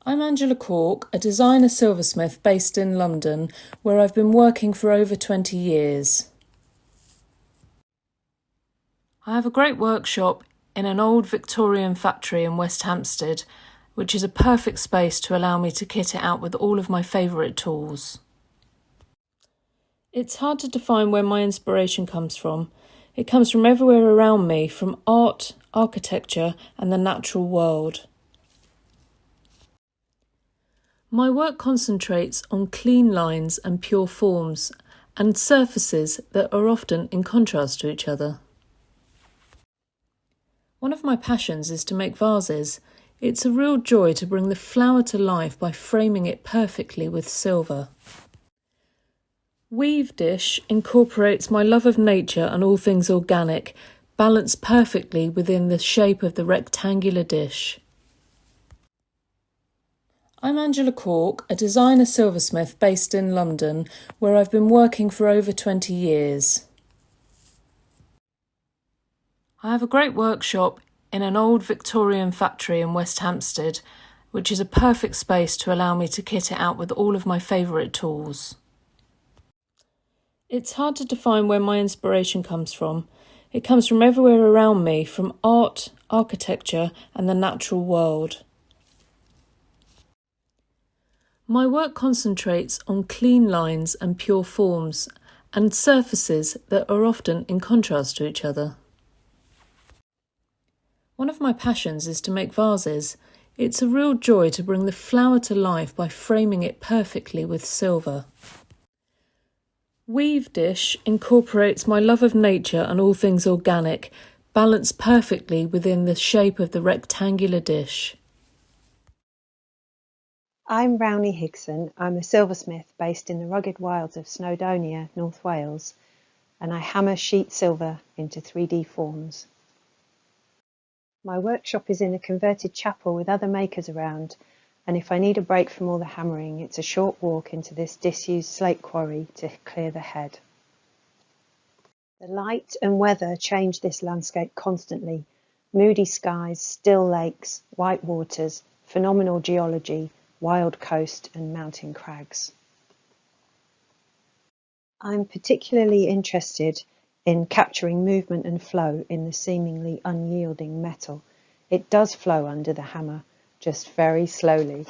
I'm Angela Cork, a designer silversmith based in London, where I've been working for over 20 years. I have a great workshop in an old Victorian factory in West Hampstead, which is a perfect space to allow me to kit it out with all of my favourite tools. It's hard to define where my inspiration comes from. It comes from everywhere around me, from art, architecture, and the natural world. My work concentrates on clean lines and pure forms, and surfaces that are often in contrast to each other. One of my passions is to make vases. It's a real joy to bring the flower to life by framing it perfectly with silver. Weave dish incorporates my love of nature and all things organic, balanced perfectly within the shape of the rectangular dish. I'm Angela Cork, a designer silversmith based in London, where I've been working for over 20 years. I have a great workshop in an old Victorian factory in West Hampstead, which is a perfect space to allow me to kit it out with all of my favourite tools. It's hard to define where my inspiration comes from. It comes from everywhere around me, from art, architecture, and the natural world. My work concentrates on clean lines and pure forms, and surfaces that are often in contrast to each other. One of my passions is to make vases. It's a real joy to bring the flower to life by framing it perfectly with silver. Weave dish incorporates my love of nature and all things organic, balanced perfectly within the shape of the rectangular dish. I'm Rauni Higson. I'm a silversmith based in the rugged wilds of Snowdonia, North Wales, and I hammer sheet silver into 3D forms. My workshop is in a converted chapel with other makers around, and if I need a break from all the hammering, it's a short walk into this disused slate quarry to clear the head. The light and weather change this landscape constantly. Moody skies, still lakes, white waters, phenomenal geology, wild coast and mountain crags. I'm particularly interested in capturing movement and flow in the seemingly unyielding metal. It does flow under the hammer, just very slowly.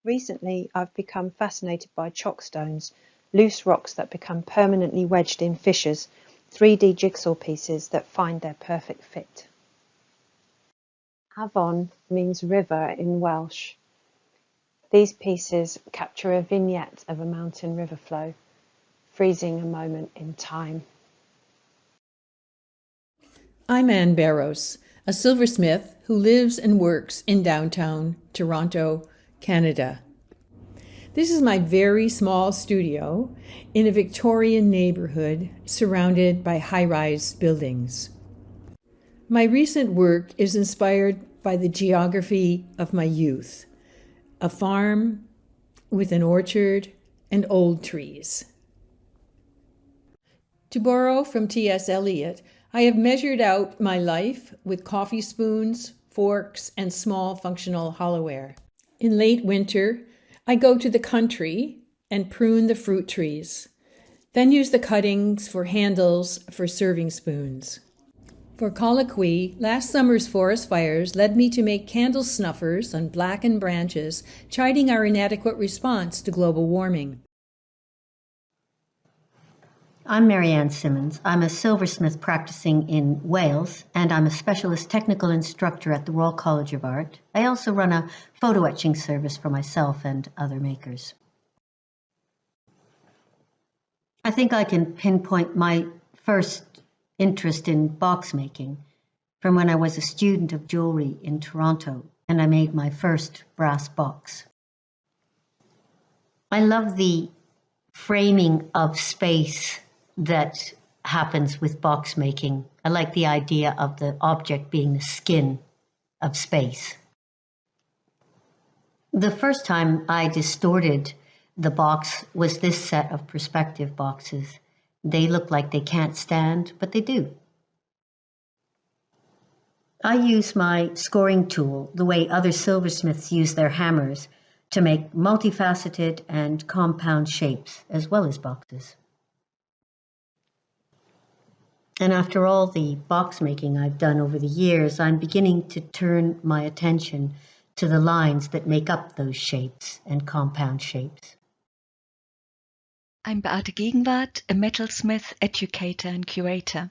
Recently, I've become fascinated by chockstones, loose rocks that become permanently wedged in fissures, 3D jigsaw pieces that find their perfect fit. Avon means river in Welsh. These pieces capture a vignette of a mountain river flow, freezing a moment in time. I'm Ann Barros, a silversmith who lives and works in downtown Toronto, Canada. This is my very small studio in a Victorian neighborhood surrounded by high-rise buildings. My recent work is inspired by the geography of my youth, a farm with an orchard and old trees. To borrow from T.S. Eliot, I have measured out my life with coffee spoons, forks, and small functional hollowware. In late winter, I go to the country and prune the fruit trees, then use the cuttings for handles for serving spoons. For Colloquy, last summer's forest fires led me to make candle snuffers on blackened branches, chiding our inadequate response to global warming. I'm Marianne Simmons. I'm a silversmith practicing in Wales, and I'm a specialist technical instructor at the Royal College of Art. I also run a photo etching service for myself and other makers. I think I can pinpoint my first interest in box making from when I was a student of jewelry in Toronto, and I made my first brass box. I love the framing of space that happens with box making. I like the idea of the object being the skin of space. The first time I distorted the box was this set of perspective boxes. They look like they can't stand, but they do. I use my scoring tool the way other silversmiths use their hammers to make multifaceted and compound shapes as well as boxes. And after all the box making I've done over the years, I'm beginning to turn my attention to the lines that make up those shapes and compound shapes. I'm Beate Gegenwart, a Metalsmith educator and curator.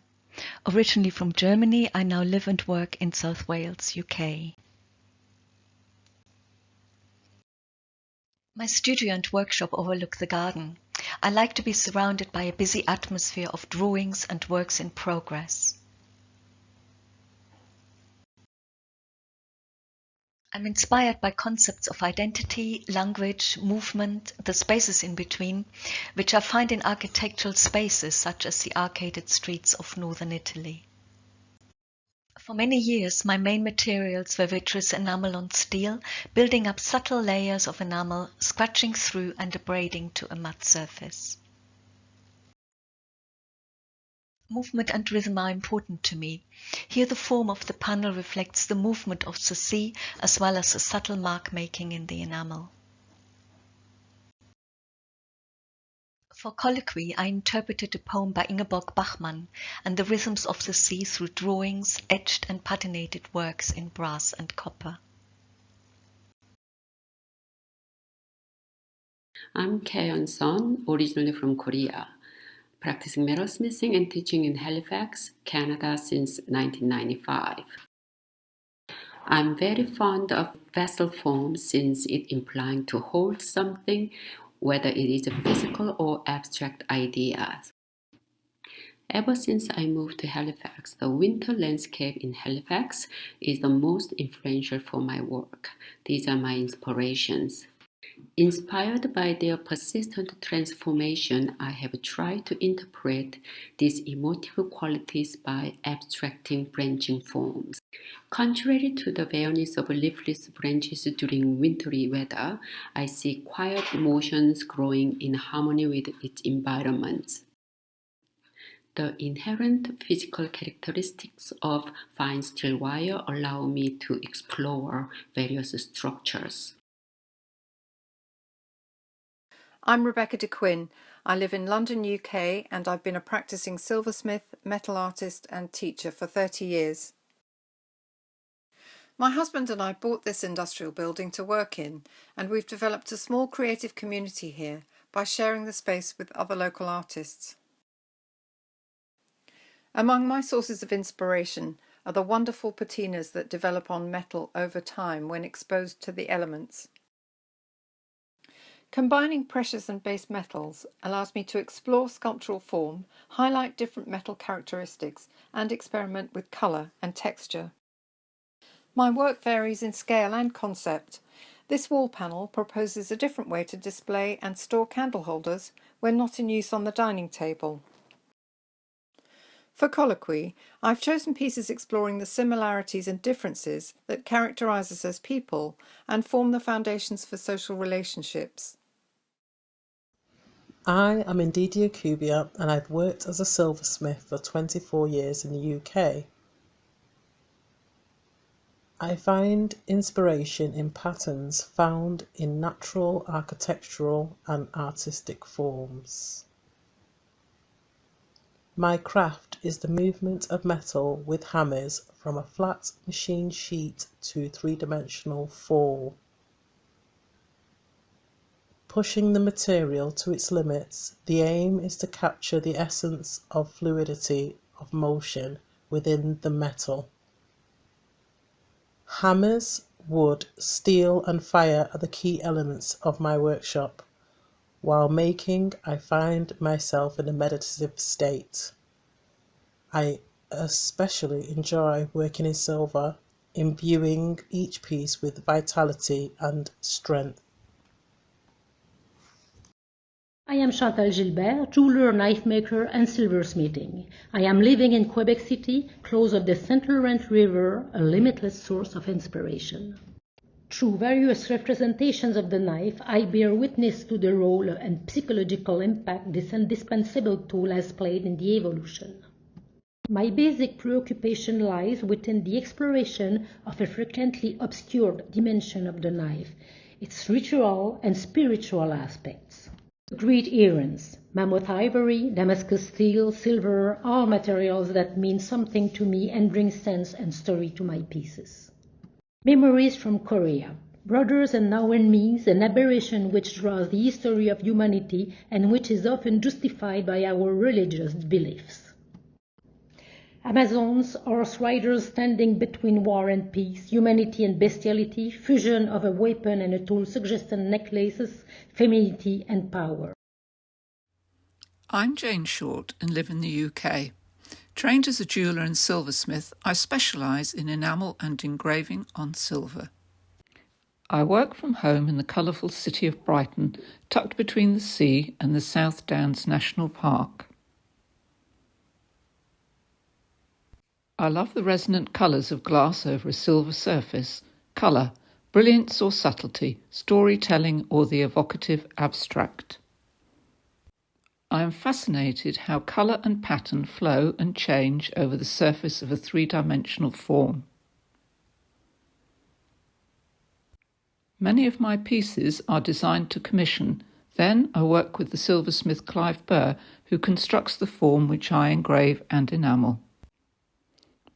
Originally from Germany, I now live and work in South Wales, UK. My studio and workshop overlook the garden. I like to be surrounded by a busy atmosphere of drawings and works in progress. I'm inspired by concepts of identity, language, movement, the spaces in between, which I find in architectural spaces such as the arcaded streets of northern Italy. For many years, my main materials were vitreous enamel on steel, building up subtle layers of enamel, scratching through and abrading to a matte surface. Movement and rhythm are important to me. Here the form of the panel reflects the movement of the sea as well as the subtle mark making in the enamel. For Colloquy, I interpreted a poem by Ingeborg Bachmann and the rhythms of the sea through drawings, etched and patinated works in brass and copper. I'm Kye-Yeon Son, originally from Korea, practicing metalsmithing and teaching in Halifax, Canada since 1995. I'm very fond of vessel form since it implying to hold something, whether it is a physical or abstract ideas. Ever since I moved to Halifax, the winter landscape in Halifax is the most influential for my work. These are my inspirations. Inspired by their persistent transformation, I have tried to interpret these emotive qualities by abstracting branching forms. Contrary to the bareness of leafless branches during wintry weather, I see quiet motions growing in harmony with its environment. The inherent physical characteristics of fine steel wire allow me to explore various structures. I'm Rebecca de Quin. I live in London, UK, and I've been a practicing silversmith, metal artist and teacher for 30 years. My husband and I bought this industrial building to work in, and we've developed a small creative community here by sharing the space with other local artists. Among my sources of inspiration are the wonderful patinas that develop on metal over time when exposed to the elements. Combining precious and base metals allows me to explore sculptural form, highlight different metal characteristics, and experiment with colour and texture. My work varies in scale and concept. This wall panel proposes a different way to display and store candle holders when not in use on the dining table. For Colloquy, I've chosen pieces exploring the similarities and differences that characterise us as people and form the foundations for social relationships. I am Ndidi Ekubia and I've worked as a silversmith for 24 years in the UK. I find inspiration in patterns found in natural, architectural and artistic forms. My craft is the movement of metal with hammers from a flat machine sheet to three-dimensional fall. Pushing the material to its limits, the aim is to capture the essence of fluidity of motion within the metal. Hammers, wood, steel and fire are the key elements of my workshop. While making, I find myself in a meditative state. I especially enjoy working in silver, imbuing each piece with vitality and strength. I am Chantal Gilbert, jeweler, knife maker and silversmithing. I am living in Quebec City, close of the St. Laurent River, a limitless source of inspiration. Through various representations of the knife, I bear witness to the role and psychological impact this indispensable tool has played in the evolution. My basic preoccupation lies within the exploration of a frequently obscured dimension of the knife, its ritual and spiritual aspects. Great errands, mammoth ivory, Damascus steel, silver, all materials that mean something to me and bring sense and story to my pieces. Memories from Korea. Brothers and now and me's, an aberration which draws the history of humanity and which is often justified by our religious beliefs. Amazons, horse riders standing between war and peace, humanity and bestiality, fusion of a weapon and a tool suggesting necklaces, femininity and power. I'm Jane Short and live in the UK. Trained as a jeweller and silversmith, I specialise in enamel and engraving on silver. I work from home in the colourful city of Brighton, tucked between the sea and the South Downs National Park. I love the resonant colours of glass over a silver surface, colour, brilliance or subtlety, storytelling or the evocative abstract. I am fascinated how colour and pattern flow and change over the surface of a three-dimensional form. Many of my pieces are designed to commission. Then I work with the silversmith Clive Burr, who constructs the form which I engrave and enamel.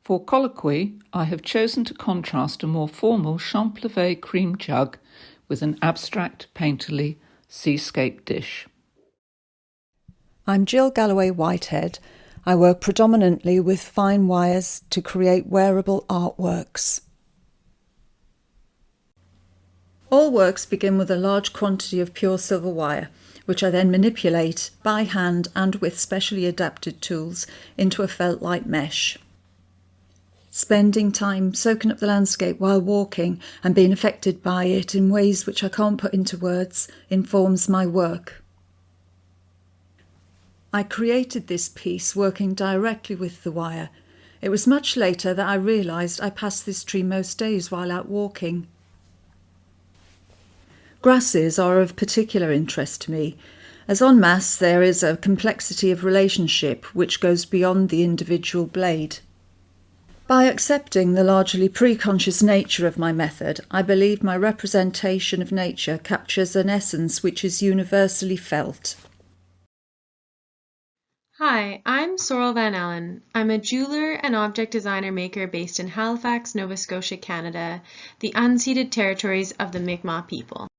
For Colloquy, I have chosen to contrast a more formal Champlevé cream jug with an abstract, painterly seascape dish. I'm Gill Galloway-Whitehead. I work predominantly with fine wires to create wearable artworks. All works begin with a large quantity of pure silver wire, which I then manipulate by hand and with specially adapted tools into a felt-like mesh. Spending time soaking up the landscape while walking and being affected by it in ways which I can't put into words informs my work. I created this piece working directly with the wire. It was much later that I realised I passed this tree most days while out walking. Grasses are of particular interest to me, as en masse there is a complexity of relationship which goes beyond the individual blade. By accepting the largely pre-conscious nature of my method, I believe my representation of nature captures an essence which is universally felt. Hi, I'm Sorel Van Allen. I'm a jeweler and object designer maker based in Halifax, Nova Scotia, Canada, the unceded territories of the Mi'kmaq people.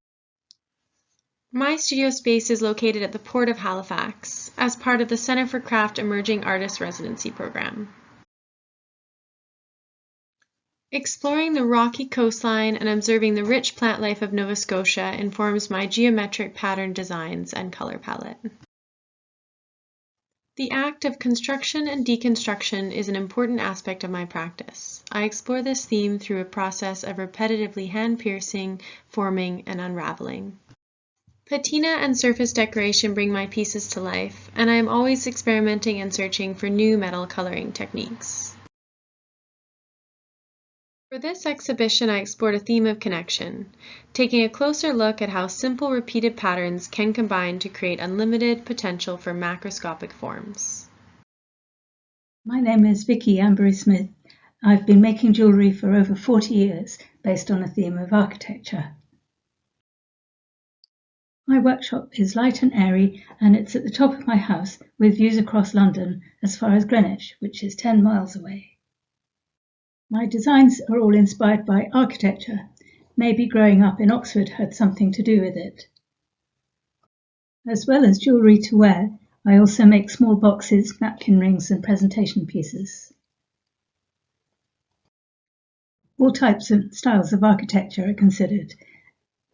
My studio space is located at the Port of Halifax as part of the Centre for Craft Emerging Artists Residency Program. Exploring the rocky coastline and observing the rich plant life of Nova Scotia informs my geometric pattern designs and color palette. The act of construction and deconstruction is an important aspect of my practice. I explore this theme through a process of repetitively hand-piercing, forming, and unraveling. Patina and surface decoration bring my pieces to life, and I am always experimenting and searching for new metal coloring techniques. For this exhibition, I explored a theme of connection, taking a closer look at how simple repeated patterns can combine to create unlimited potential for macroscopic forms. My name is Vicky Ambery-Smith. I've been making jewellery for over 40 years based on a theme of architecture. My workshop is light and airy, and it's at the top of my house with views across London as far as Greenwich, which is 10 miles away. My designs are all inspired by architecture. Maybe growing up in Oxford had something to do with it. As well as jewellery to wear, I also make small boxes, napkin rings and presentation pieces. All types and styles of architecture are considered.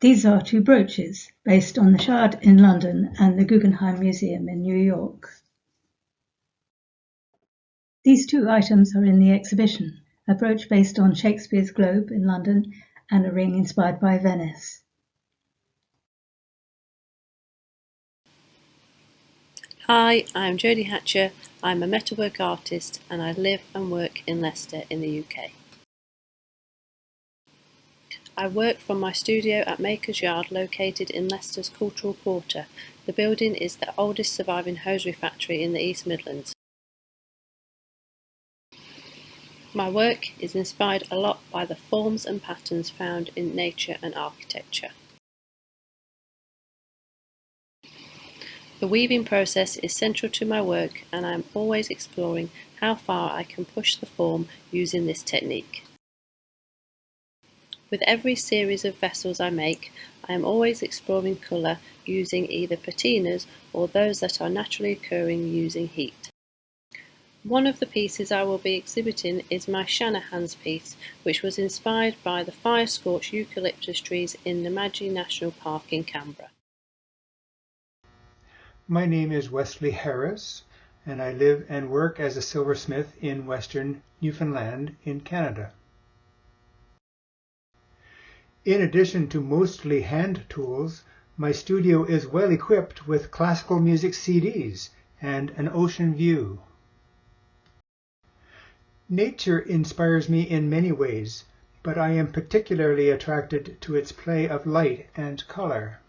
These are two brooches based on the Shard in London and the Guggenheim Museum in New York. These two items are in the exhibition, a brooch based on Shakespeare's Globe in London and a ring inspired by Venice. Hi, I'm Jody Hatcher. I'm a metalwork artist and I live and work in Leicester in the UK. I work from my studio at Maker's Yard located in Leicester's Cultural Quarter. The building is the oldest surviving hosiery factory in the East Midlands. My work is inspired a lot by the forms and patterns found in nature and architecture. The weaving process is central to my work, and I am always exploring how far I can push the form using this technique. With every series of vessels I make, I am always exploring colour using either patinas or those that are naturally occurring using heat. One of the pieces I will be exhibiting is my Shanahan's piece, which was inspired by the fire-scorched eucalyptus trees in the Namadgi National Park in Canberra. My name is Wesley Harris, and I live and work as a silversmith in Western Newfoundland in Canada. In addition to mostly hand tools, my studio is well equipped with classical music CDs and an ocean view. Nature inspires me in many ways, but I am particularly attracted to its play of light and color.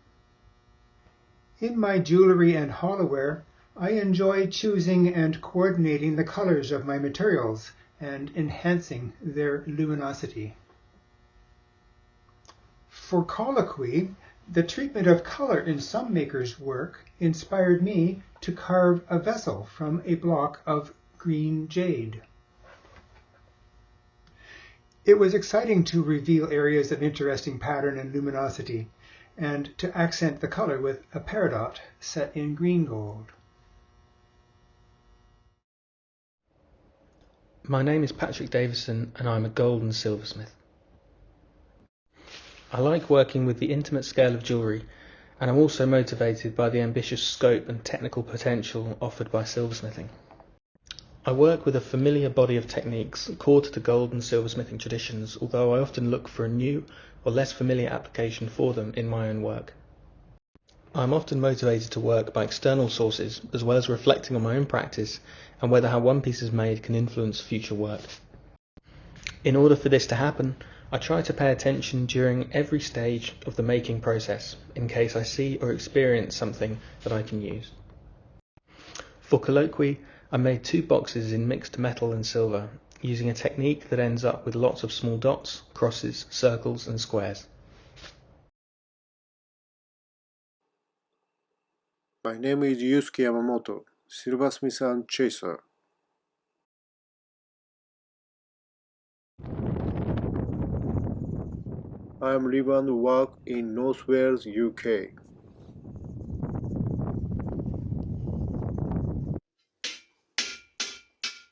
In my jewelry and hollowware, I enjoy choosing and coordinating the colors of my materials and enhancing their luminosity. For colloquy, the treatment of color in some makers' work inspired me to carve a vessel from a block of green jade. It was exciting to reveal areas of interesting pattern and luminosity, and to accent the color with a peridot set in green gold. My name is Patrick Davison, and I'm a gold and silversmith. I like working with the intimate scale of jewellery, and I'm also motivated by the ambitious scope and technical potential offered by silversmithing. I work with a familiar body of techniques core to the gold and silversmithing traditions, although I often look for a new or less familiar application for them in my own work. I'm often motivated to work by external sources, as well as reflecting on my own practice and whether how one piece is made can influence future work. In order for this to happen, I try to pay attention during every stage of the making process, in case I see or experience something that I can use. For Colloquy, I made 2 boxes in mixed metal and silver, using a technique that ends up with lots of small dots, crosses, circles and squares. My name is Yusuke Yamamoto, silversmith and chaser. I live and work in North Wales, UK.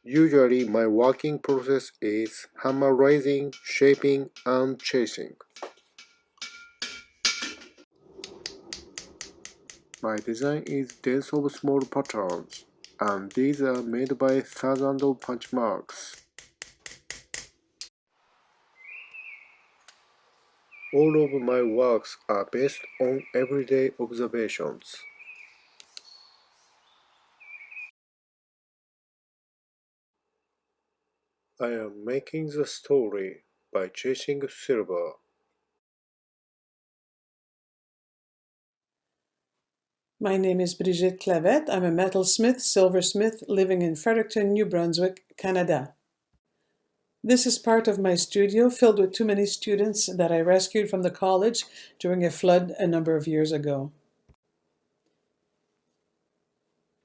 Usually my working process is hammer raising, shaping and chasing. My design is dense of small patterns, and these are made by thousands of punch marks. All of my works are based on everyday observations. I am making the story by chasing silver. My name is Brigitte Clavette. I'm a metalsmith, silversmith, living in Fredericton, New Brunswick, Canada. This is part of my studio filled with too many students that I rescued from the college during a flood a number of years ago.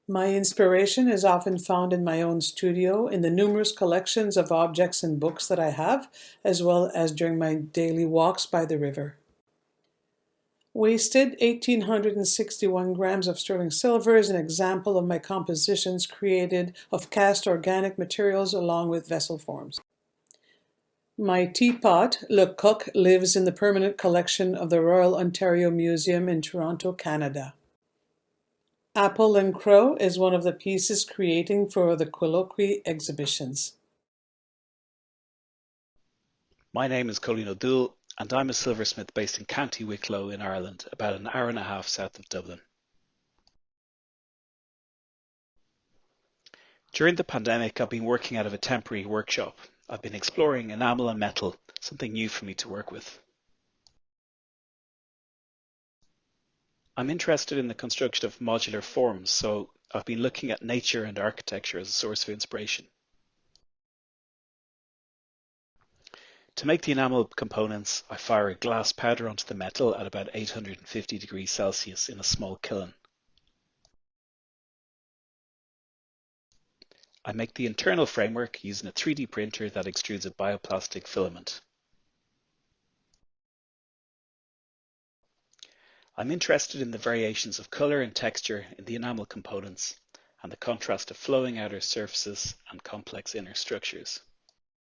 My inspiration is often found in my own studio, in the numerous collections of objects and books that I have, as well as during my daily walks by the river. Wasted 1,861 grams of sterling silver is an example of my compositions created of cast organic materials along with vessel forms. My teapot, Le Coq, lives in the permanent collection of the Royal Ontario Museum in Toronto, Canada. Apple and Crow is one of the pieces creating for the Colloquy Exhibitions. My name is Coilin O'Dubhghaill, and I'm a silversmith based in County Wicklow in Ireland, about an hour and a half south of Dublin. During the pandemic, I've been working out of a temporary workshop. I've been exploring enamel and metal, something new for me to work with. I'm interested in the construction of modular forms, so I've been looking at nature and architecture as a source of inspiration. To make the enamel components, I fire a glass powder onto the metal at about 850 degrees Celsius in a small kiln. I make the internal framework using a 3D printer that extrudes a bioplastic filament. I'm interested in the variations of colour and texture in the enamel components and the contrast of flowing outer surfaces and complex inner structures.